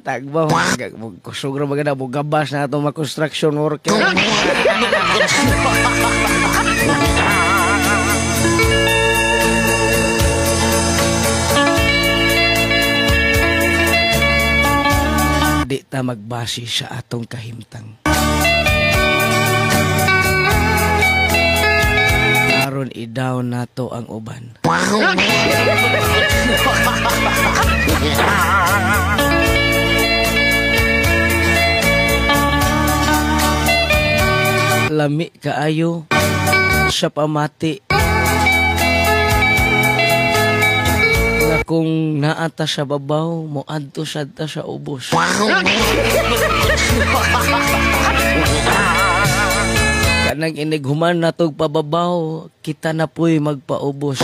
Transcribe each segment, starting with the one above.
Tagbaw. Kusog ra maganda mo gabas na itong mga construction worker. Di ta magbasi sa atong kahimtang. Aron i-down nato ang uban. Lami kaayo sa pamati na kung naata sa babaw mo adto sadta sa ubos. Kanang inighuman natog pababaw kita na po'y magpaubos.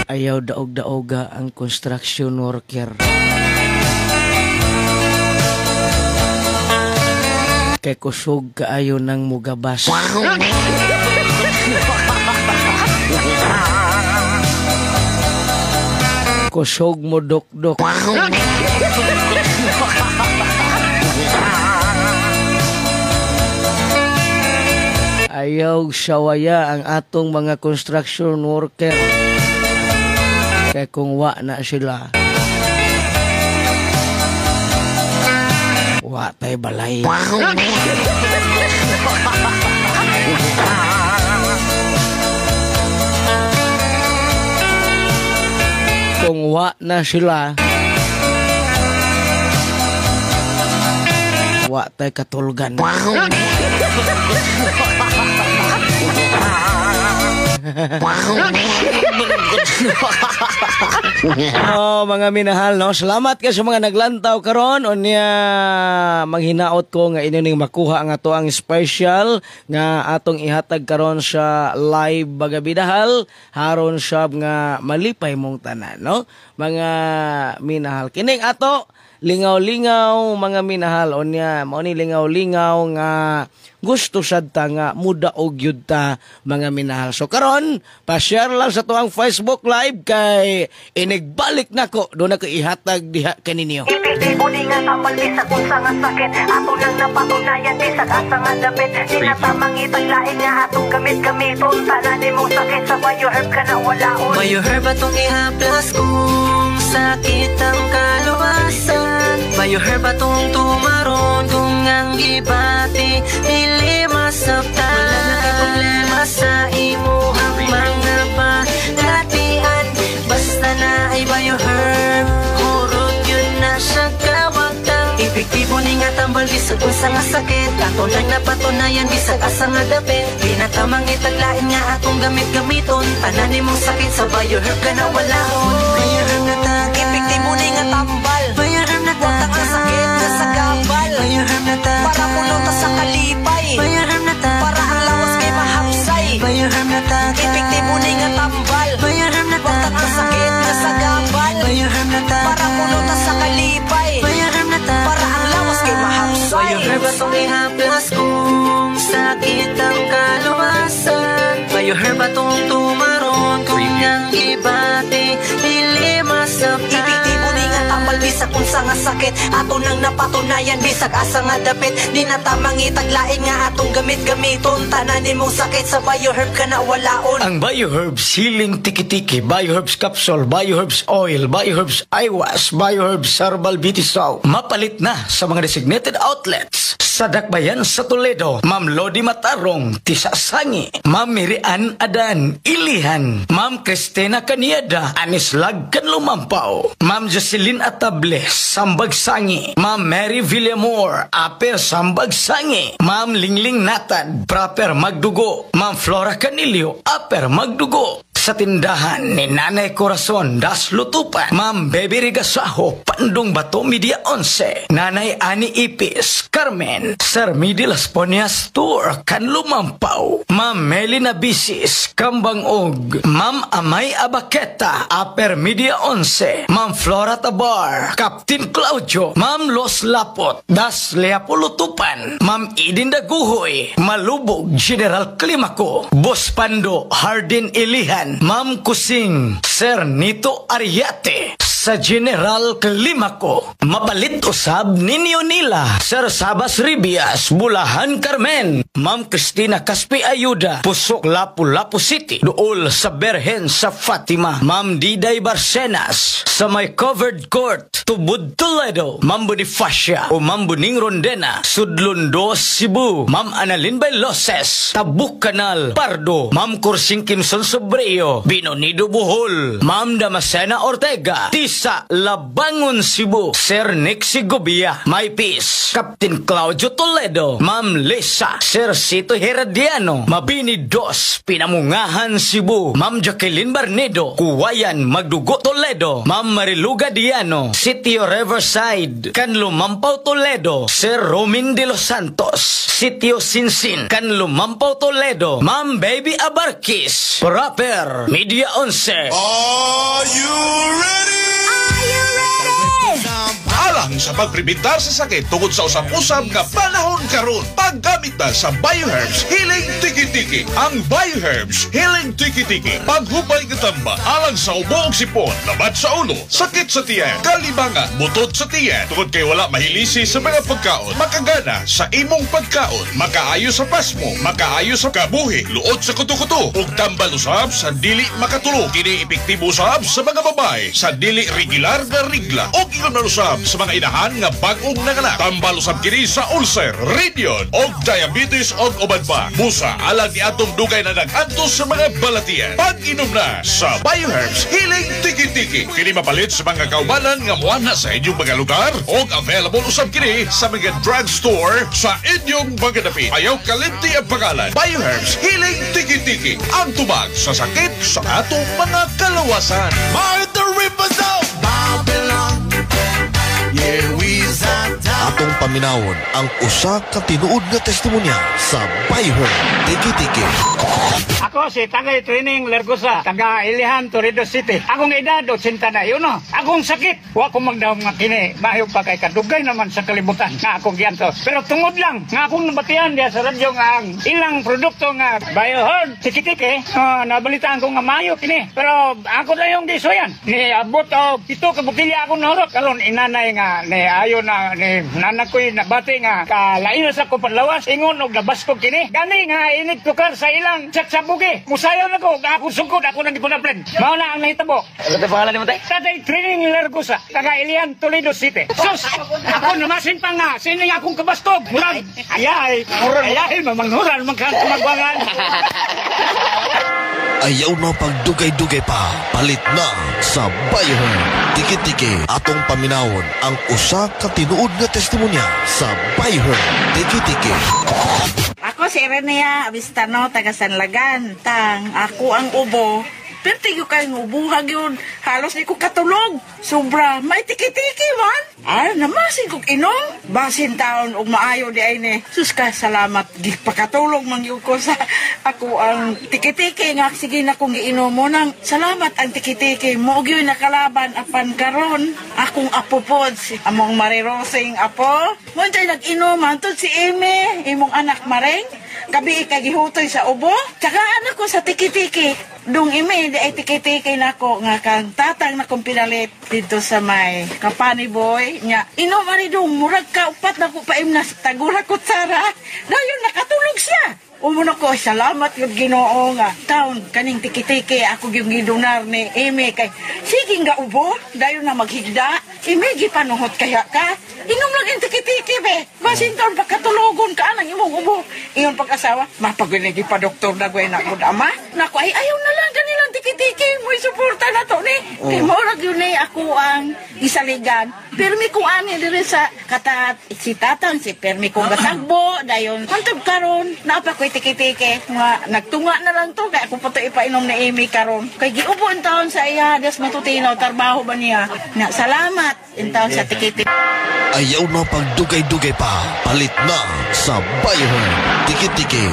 Ayaw daog-daoga ang construction worker. Kay kusog kaayo ng mugabas. Kusog mo dok-dok. Ayaw sawaya ang atong mga construction worker. Kay kung wa na sila, wa tay balay. Kung wa na sila, wa tay katulgan. Oh, mga minahal, no? Salamat ka sa mga naglantaw karon. Unya manghinaot ko nga inyong makuha ang ato ang special nga atong ihatag karon sa live bagabidahal haron sab nga malipay mong tanan, no? Mga minahal, kining ato lingaw-lingaw mga minahal, unya mao ni lingaw-lingaw nga gusto sad ta nga mudaog yud ta mga minahal. So karon pa-share lang sa tuang Facebook live kay inigbalik nako do na ko ihatag diha kaninyo. Ipitibo ni nga tambal sa kung sa nga sakit ato lang napatunayan di sa asa nga dapit di na tamang itaglain nga atong gamit-gamiton tanan imong sakit sa BioHerb ka na walaon. BioHerb atong ihaplas kung sakit ang kaluwasan. BioHerb atong tumaron kung ang gibati dili masabtan. Wala na kay problema sa imuhang mga palatian. Basta na ay BioHerb, hurot yun na siya kawagtang. Epektibo ni nga tambal bisag unsa nga sakit ato lang napatunayan bisag asa nga dapit. Di na tamang itaglain nga atong gamit-gamiton tanan imong sakit sa BioHerb ka na walaon. BioHerb na ta, epektibo ni nga tambal. BioHerb na ta, wagtang ang sakit na sa gabal. BioHerb na ta, para pulota sa kalipay. BioHerb na ta, para ang lawas kay mahapsay. BioHerb na ta, epektibo ni nga tambal. BioHerb na ta, wagtang ang sakit na sa gabal. BioHerb na ta, para pulota sa kalipay. BioHerb na ta, para ang lawas kay mahapsay. BioHerb atong ihaplas kung sakit ang kaluwasan. BioHerb atong tumaron kung ang ibati dili masabtan. Epektibo ni nga tambal bisag unsa nga sakit ato nang napatunayan bisag asa nga dapit. Di na tamang itaglain nga atong gamit-gamiton tanan imong sakit sa BioHerb ka na walaon. Ang BioHerbs Healing Tiki-Tiki, BioHerbs Capsule, BioHerbs Oil, BioHerbs Eyewash, BioHerbs Herbal Bitisaw mapalit na sa mga designated outlets sa Dakbayan sa Toledo. Ma'am Lodi Matarong, Tisasangi, Ma'am Mirian Adan, Ilihan, Ma'am Cristina Canieda, Anislag Kanlumampaw, Ma'am Jocelyn Atable, Sambagsangi, Ma'am Mary Villamor, Aper Sambagsangi, Ma'am Lingling Natad, Proper Magdugo, Ma'am Flora Canilio, Aper Magdugo. Sa tindahan ni Nanay Corazon, Das Lutupan, Ma'am Baby Rigasaho, Pandong Bato, Media 11, Nanay Ani Ipis, Carmen, Sir Midi Las Ponias Tour, Kanlumampaw, Ma'am Melina Bisis, Kambang Og, Ma'am Amay Abaketa, Aper Media 11, Ma'am Flora Tabar, Captain Claudio, Ma'am Los Lapot, Das Leapolutupan, Ma'am Idinda Guhoy, Malubog, General Climaco, Boss Pando, Hardin Ilihan, Bulacan, Ma'am Kusing, Sir Nito Ariate, sa General Climaco, mapalit usab ninyo nila, Sir Sabas Ribias, Bulahan Carmen, Ma'am Cristina Caspi Ayuda, Pusok Lapu-Lapu City, Duol sa Berhen sa Fatima, Ma'am Diday Barcenas, sa may covered court, Tubod Toledo, Ma'am Bonifacia o Ma'am Buning Rondena, Sudlundo, Cebu, Ma'am Annalyn Bailoses, Tabuk Canal, Pardo, Ma'am Kursing Kimson Sobreo, Binonido Bohol, Ma'am Damascena Ortega, sa Labangon, Cebu, Sir Nick Sigubia, May Peace, Captain Claudio Toledo, Ma'am Lisa, Sir Sito Herediano, Mabini Dos, Pinamungahan, Cebu, Ma'am Jacqueline Barnedo, Kuwayan, Magdugo Toledo, Ma'am Mariluga Diano, Sitio Riverside, Canlumampaw Toledo, Sir Romin de los Santos, Sitio Sinsin, Canlumampaw Toledo, Ma'am Baby Abarkis, Proper, Media 11. Are you ready? Alang sa pagpribintar sa sakit tungod sa usap-usap nga panahon karon, paggamit na sa BioHerbs Healing Tiki-Tiki. Ang BioHerbs Healing Tiki-Tiki, paghupay katamba alang sa ubo ug sipon, labat sa ulo, sakit sa tiyan, kalibangan, butod sa tiyan, tungod kay wala mahilisi sa mga pagkaon, makagana sa imong pagkaon, makaayo sa pasmo, makaayo sa kabuhi, luot sa kuto-kuto, ug tambal usab sa dili makatulog. Kini epektibo usab sa mga babae sa dili regular nga regla, ug ingon man usab sa mga inahan nga bag-ong nanganak. Tambal usab kini sa ulcer, radion, og diabetes og uban pa. Busa alang ni atong dugay na nag-antos sa mga balatian. Pag-inom na sa BioHerbs Healing Tiki-Tiki. Kini mapalit sa mga kaubanan nga muana sa inyong mga lugar, og available usab kini sa mga drugstore sa inyong mga dapit. Ayaw kalimti ang pangalan. BioHerbs Healing Tiki-Tiki, ang tubag sa sakit sa atong mga kalawasan. The rivers of Babylon. Yeah, we atong paminawon ang usa ka tinuod nga testimonya sa BioHerbs Tiki-Tiki. Ako si Tagay Training Lergosa, taga Ilihan, Torredo City. Akong edad, 80 na yun, no? Akong sakit, wa ko magdaw nga kini. Mahiyog pa kay kadugay naman sa kalibutan nga akong giyanto. Pero tungod lang, nga akong nabatian diya sa radyo nga ang ilang produkto nga BioHerbs Tiki-Tiki, nabalitaan ko nga mayo kini. Pero ako na yung gisuyan. Ni abot ito kabutilya akong nahurot. Kalon inanay nga, ni ayo na, ni nanak ko'y nabati nga, kalain sa ko panlawas, ingon og labas ko kini. Gani nga init tukar sa ilang saksabugi. Musayaw na ko, ako sungkod, ako nang ipunaplan. Mao na ang nahitabo. Ano ito pangalan mo tayo? Tatay Training Lergosa, taga Ilihan, Toledo City. Sus, ako namasin pa nga, sining akong kabastog. Murag, ayay, mamanghuran, magkagwangan. Ayaw na pagdugay-dugay pa, palit na sa BioHerbs Tiki-Tiki. Atong paminawon ang usa ka tinuod nga testimonya sa BioHerbs Tiki-Tiki. Ako si Renea Avistano, taga Sanlagan. Ako ang ubo. Pero tiyo kayong ubuhag yun. Halos di ko katulog. Sobra. May tiki-tiki man. Namasin kong inom. Basin taon og maayo di ay ni. Sus ka, salamat. Pakatulog man yun ko sa ako ang tiki-tiki. Nga sige na kong iinom mo nang. Salamat ang tiki-tiki. Moog yun nakalaban apan karon. Akong apo po. Among marirosing apo. Munday nag-inom. Antod si Eme. Imong anak Mareng. Gabi ikagihutoy sa ubo. Tsaka anak ko sa tiki-tiki. Dung ime, di ay tiki-tiki na ko nga kang tatang na kong pinalit dito sa may Kapani Boy. Nga, inom ari dung, murag ka, upat na ko paim na tagura ko tsara. Dayon, nakatulog siya. Umuna ko, salamat yung Ginoo nga. Taon, kaning tiki-tiki, ako yung gidunar ni Eme kay, sige nga ubo, dayon na maghigda. Eme, gipanuhot kaya ka. Inom lang yung tiki-tiki, be. Basin taon, pagkatulogon ka, nang imong ubo. Iyon pag-asawa, mapagwiligi pa doktor na gawin ako ama. Naku, ay ayaw na lang ganilang tiki-tiki. Mo'y suporta na to, ni. Kay morag yun ni ako ang isaligan. Permi kong ani dire sa katat, si tatang, si permi kong gasagbo, dayon. Kantog karon, napa ko'y tiki-tiki. Nga, nagtunga na lang to, kaya ako pa ito ipainom ni Amy karon. Kay giubo ang taon sa iya, das matutinaw, tarbaho ba niya. Na, salamat, ang taon sa tiki-tiki. Ayaw na pagdugay-dugay pa, palit na sa BioHerbs Tiki-Tiki.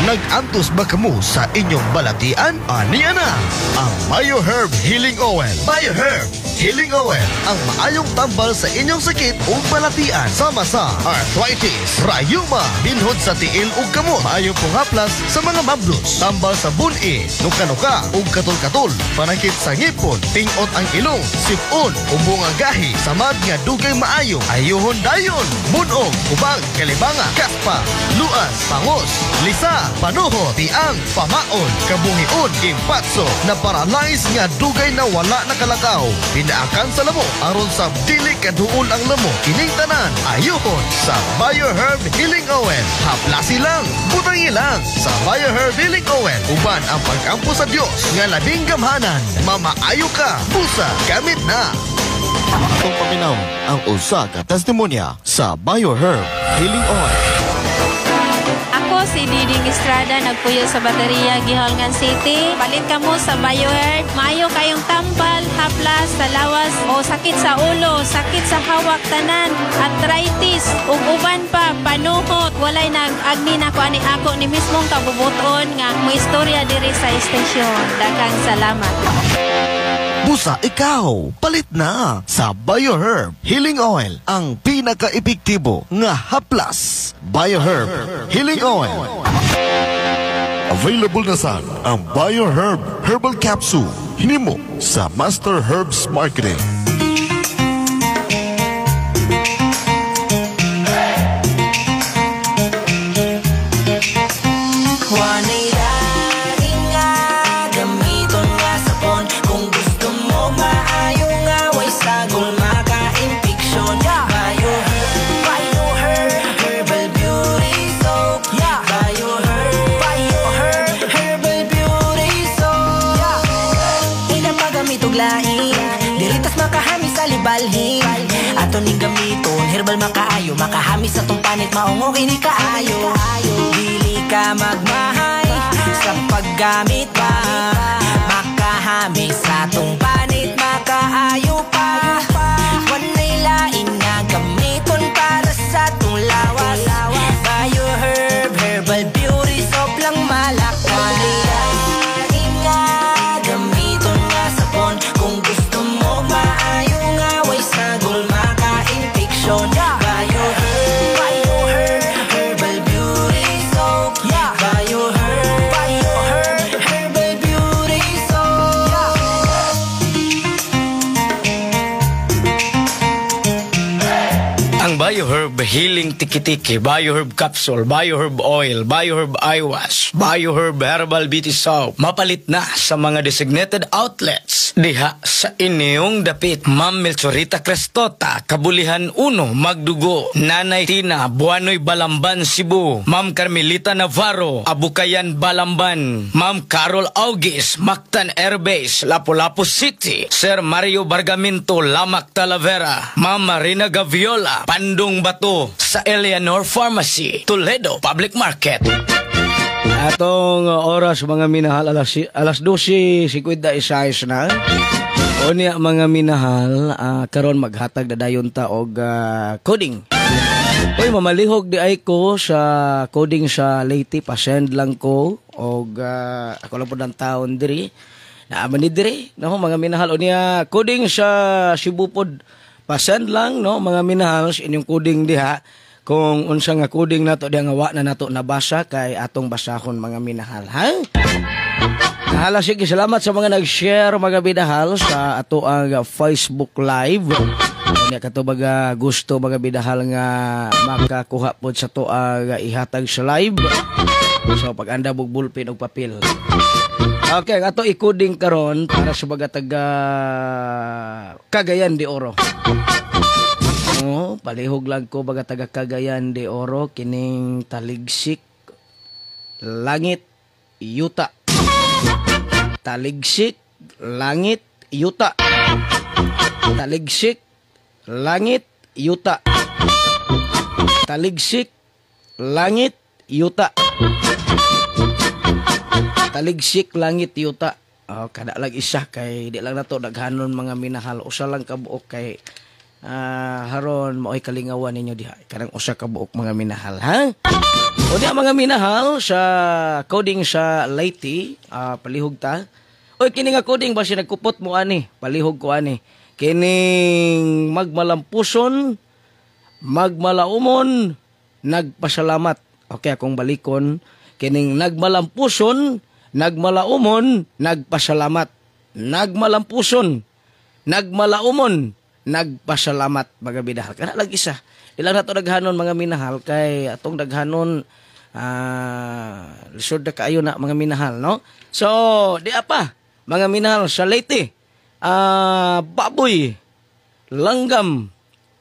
Nag-antos ba kamo sa inyong balatian? Aniya na ang BioHerbs Healing Oil. BioHerbs Healing Oil ang maayong tambal sa inyong sakit ug balatian sama sa arthritis, rayuma, binhod sa tiil ug kamot. Maayong punghaplas sa mga mablos, tambal sa buni, nuka-nuka ug katul-katul, panakit sa ngipon, tingot ang ilong, sipon, umbong ang gahi, samad nga dugay maayo, ayuhon dayon, bunog, ubang, kalibanga, kaspa, luas, pangos, lisa, panuhot, tiang, pamaon, kabuhion, impatso, na paralyze nga dugay na wala nakalakaw, pinaakan sa lamo, aron sa dili kaduol ang lamo, kining tanan, ayuhon sa BioHerb Healing Oil. Haplasi lang, butangi lang sa BioHerb Healing Oil. Uban ang pag-ampo sa Dios nga labing gamhanan, mamaayo ka, busa, gamit na. Itong paminaw ang usa ka testimonya sa BioHerb Healing Oil. Ako si Diding Estrada, nagpuyo sa baterya, Giholngan City. Palit ka mo sa BioHerb. Mayo kayong tambal, haplas, sa lawas, o sakit sa ulo, sakit sa hawak tanan, arthritis, ug uban pa, panuhot. Walay nag-agni na ko ani ako ni mismong kabubuton nga mo istorya diri sa estasyon. Daghang salamat. Busa ikaw, palit na sa BioHerb Healing Oil, ang pinaka-epektibo nga haplas. BioHerb Healing Oil. Available na sa ang BioHerb Herbal Capsule. Hinimo sa Master Herbs Marketing. Ato ning gamiton, herbal makaayo, makahamis sa tong panit, maungog ini kaayo. Dili ka magmahay sa paggamit pa, makahamis sa tong panit, makaayo pa. Wanay lain nga gamiton para sa tong lawas. BioHerb Herbal Beauty Soap lang malakas. Lain nga gamiton nga sapon, kung gusto mo maayo nga way sagol maka-infeksyon. BioHerb Herbal Beauty Soap. BioHerb Herbal Beauty Soap. Ang BioHerb Healing Tiki-Tiki, BioHerb Capsule, BioHerb Oil, BioHerb Eye Wash, BioHerb Herbal Beauty Soap, mapalit na sa mga designated outlets diha sa inyong dapit. Ma'am Melchorita Crestota, Kabulihan 1, Magdugo, Nanay Tina, Buanoy Balamban, Cebu, Ma'am Carmelita Navarro, Abukayan Balamban, Ma'am Carol Augis, Mactan Airbase, Lapu-Lapu City, Sir Mario Bargamento, Lamak Talavera, Ma'am Marina Gaviola, Pandong Bato, sa Eleanor Pharmacy, Toledo Public Market. Atong oras mga minahal alas 12:56 na. O niya mga minahal, karon maghatag na dayon ta og coding. Oy, mamalihog di ay ko sa coding sa Leyte, pasend lang ko og ako lang po ng taon diri. Naaman ni diri, no mga minahal, o niya coding sa Cebu pod. Pasend lang, no mga minahal, inyong coding diha. Kung unsa nga coding nato diha nga wa na nato nabasa kay atong basahon mga minahal, ha? Hala, sige, salamat sa mga nag-share mga bidahal sa ato ang Facebook Live. Kanya katubag gusto mga bidahal nga makakuha po sa to ang ihatag sa live. So pag anda bug bulpin og papel. Okay, ato i-coding karon para sa mga taga Cagayan de Oro. Palihog lang ko baga taga Cagayan de Oro, kining taligsik langit yuta. Taligsik langit yuta. Taligsik langit yuta. Taligsik langit yuta. Taligsik langit yuta. Kada lang isa kay di lang nato daghanon mga minahal, usa lang kabuok kay haron maoy kalingawan ninyo diha kanang usa ka buok mga minahal, ha? O diha mga minahal sa coding sa Leyte, palihog ta. Oy, kini nga coding ba siya nagkupot mo ani? Palihog ko ani. kining magmalampuson, magmalaumon, nagpasalamat. Okay, akong balikon. Kining nagmalampuson, nagmalaumon, nagpasalamat. Nagmalampuson, nagmalaumon, nagpasalamat. Mga minahal. Kana lang isa. Ilang nato daghanon mga minahal kay atong daghanon lisod na kaayo na mga minahal, no? So, di apa, mga minahal sa Leyte. Baboy, langgam,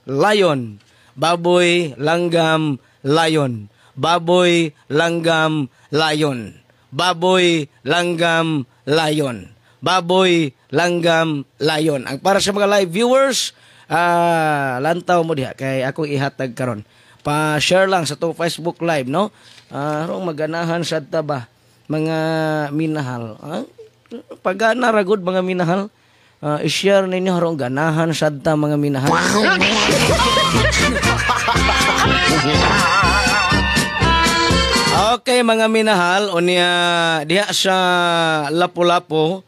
layon. Baboy, langgam, layon. Baboy, langgam, layon. Baboy, langgam, layon. Baboy, langgam, layon. Ang para sa mga live viewers, lantaw mo diha kay akong ihatag karon. Pa-share lang sa to Facebook live, no? Rong maganahan sa taba mga minahal. Pagana ragod mga minahal. I-share ninyo harong ganahan sadta mga minahal. Okay mga minahal, unya diha sa Lapu-Lapu,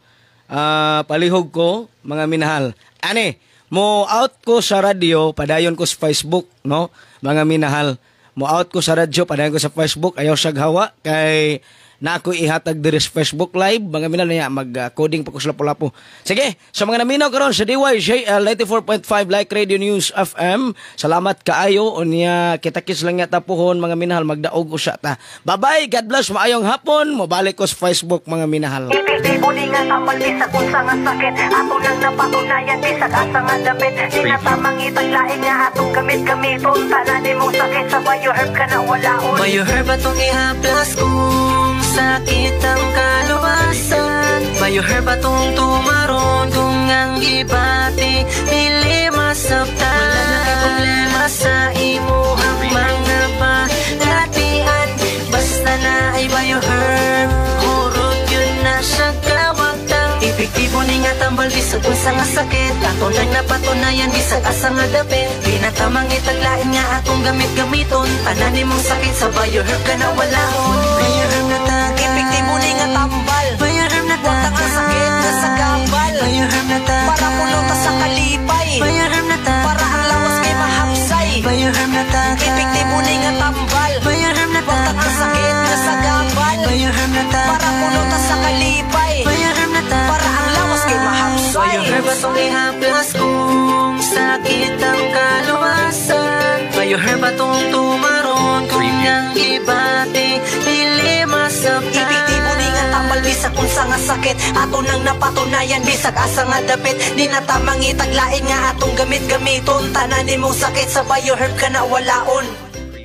palihog ko mga minahal. Ani, mo out ko sa radyo, padayon ko sa Facebook, no? Mga minahal, mo out ko sa radyo, padayon ko sa Facebook, ayaw sa gawa kay na ako ihatag diri sa Facebook live mga minahal niya mag-coding pa ko sa Lapu-Lapu. Sige, sa mga naminaw karon sa DYJL 94.5 Like Radio News FM, salamat kaayo unya kita-kits lang yata puhon mga minahal, magdaog usya ta. Bye-bye, God bless, maayong hapon, mobalik ko sa Facebook mga minahal. Ipigtibo ni nga tambal bisag unsa nga sakit, ato nang napatunayan bisag asa nga dapit, di na tamang itaglain nga atong gamit-gamiton, tanan imong sakit sa BioHerb ka na walaon. BioHerb atong ihaplas kung sakit ang kaluwasan. BioHerb atong tumaron kung ang gibati dili masabtan. Wala na kay problema sa imuhang mga balatian, basta na ay BioHerb, hurot yun na siya kawagtang. Epektibo ni nga tambal bisag unsa nga sakit, ato lang napatunayan bisag asa nga dapit, di na tamang itaglain nga atong gamit-gamiton, tanan imong sakit sa BioHerb ka na walaon. BioHerb na ta, epektibo ni nga tambal, BioHerb na ta, watang ang sakit na sa gambal, BioHerb na ta, para pulo ta sa kalipay, BioHerb na ta, para ang lawas kay mahapsay, BioHerb na ta, epektibo ni nga tambal, BioHerb na ta, watang ang sakit na sa gambal, BioHerb na ta, para pulo ta sa kalipay, BioHerb na ta, para ang lawas kay mahapsay. BioHerb atong ihaplas kung sakit ang kaluwasan. BioHerb atong tumaron kung ang ibati dili masabtan. Epektibo ni nga tambal bisag unsa nga sakit, ato nang napatunayan bisag asa nga dapit, di na tamang itaglain nga atong gamit-gamiton, tanan imong sakit sa BioHerb ka na walaon.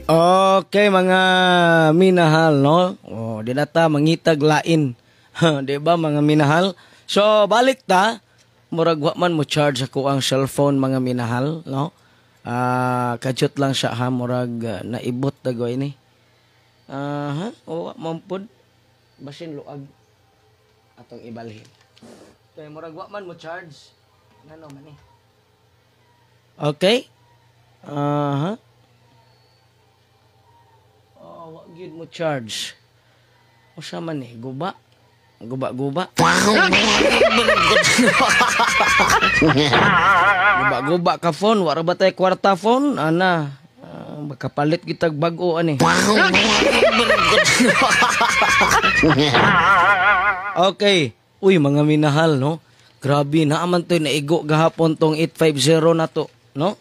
Okay mga minahal, no? Di na ta mangitag lain. Di ba mga minahal? So balik ta, murag wa man mo charge ako ang cellphone mga minahal, no? Kadyot lang siya ha, murag naibot dagoy ni. Mampod basin luag atong ibalhin. Kay murag wa man mo charge. Ngano man ni? Okay? Wa gyud mo charge. Usa man ni, guba. Guba-guba. Guba-guba ka phone, wala ba tayo kwarta phone? Ana, makapalit kitag bag-o ani. Okay. Uy, mga minahal, no? Grabe, naaman to'y naigo gahapon tong 850 na to, no?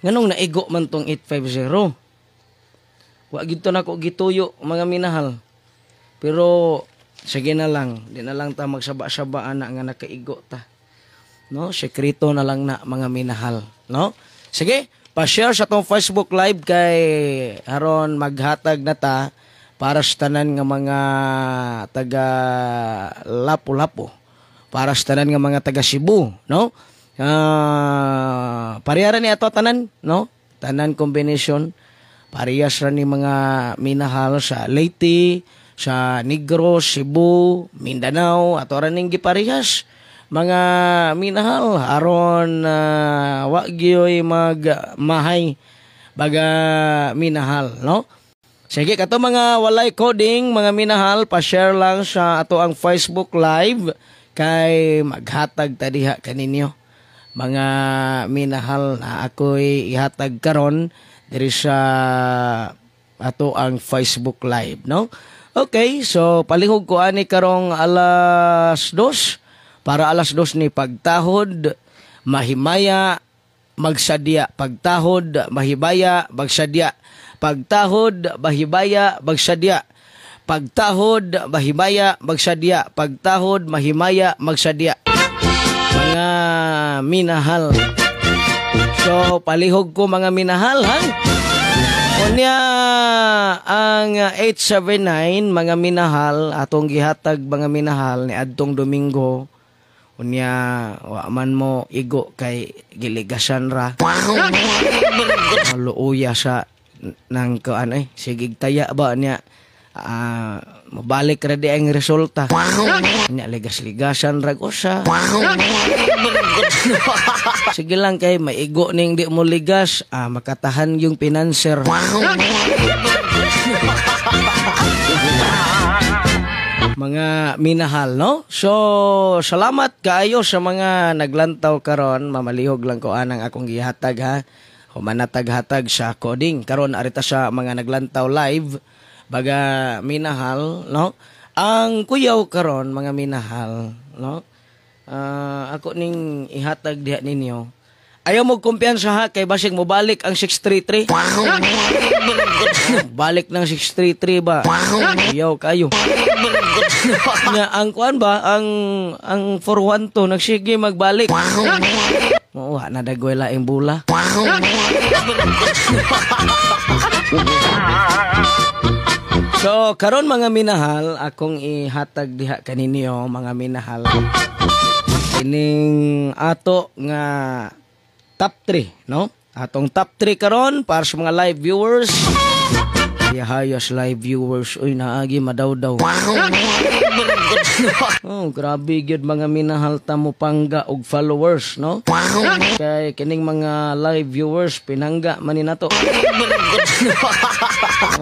Nganong naigo man tong 850? Wa gito na ko gituyo, mga minahal. Pero sige na lang, di na lang ta magsaba-sabaan na nga nakaigo ta. No, sekreto na lang na mga minahal, no? Sige, pa-share sa tong Facebook live kay aron maghatag na ta para sa tanan nga mga taga Lapu-Lapu, para sa tanan nga mga taga Cebu, no? Parehara ni ato tanan, no? Tanan combination. Parehas ra ni mga minahal sa Leyte, sa Negros, Cebu, Mindanao, ato ra ning giparehas mga minahal aron wa gyoy magmahay baga minahal, no? Sige, kato mga walay coding mga minahal, pa-share lang sa ato ang Facebook live kay maghatag ta diha kaninyo. mga minahal na ako'y ihatag karon diri sa ato ang Facebook Live, no? Okay, so palihog ko ani karong alas 2 para alas 2 ni pagtahod, mahimaya, magsadya. Pagtahod, mahibaya, magsadya. Pagtahod, mahibaya, magsadya. Pagtahod, mahimaya, magsadya. Pagtahod, mahimaya, magsadya. Mga minahal. So, palihog ko mga minahal, ha? Unya ang 879 mga minahal atong gihatag mga minahal ni adtong Domingo. Unya wa man mo igo kay giligasan ra. Luuya sa nang kuan sigig taya ba niya. Mabalik ra di ang resulta. Nya ligas-ligasan ra ko sa. Sige lang kay maigo ning di mo ligas, makatahan yung pinanser. Mga minahal, no? So, salamat kaayo sa mga naglantaw karon. Mamalihog lang ko anang akong gihatag, ha? Humanatag-hatag sa coding. Karon arita sa mga naglantaw live. Baga minahal, no? Ang kuyaw karon mga minahal, no? Ako ning ihatag diha ninyo. Ayaw mo kumpiyansa ha kay basig mo balik ang 633. Balik ng 633 ba? Ayaw kayo. Nga ang kuan ba ang 412 nagsige magbalik. Oo, na dagoy laing bula. So, karon mga minahal, akong ihatag diha kaninyo mga minahal. Ining ato nga top 3, no? Atong top 3 karon para sa mga live viewers. Hayas live viewers, uy naagi madawdaw. Oh, grabe gyud mga minahal ta mo pangga og followers, no? Kay kining mga live viewers pinangga man ni nato.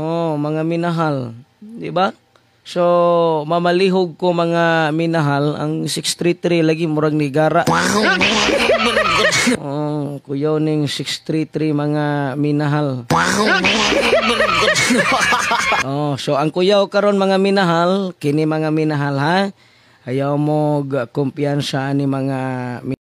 Oh, mga minahal, di ba? So, mamalihog ko mga minahal ang 633 lagi murag ni gara. Oh, kuyaw ning 633 mga minahal. Oh, so ang kuyaw karon mga minahal, kini mga minahal ha. Ayaw mo kumpiyansa ni mga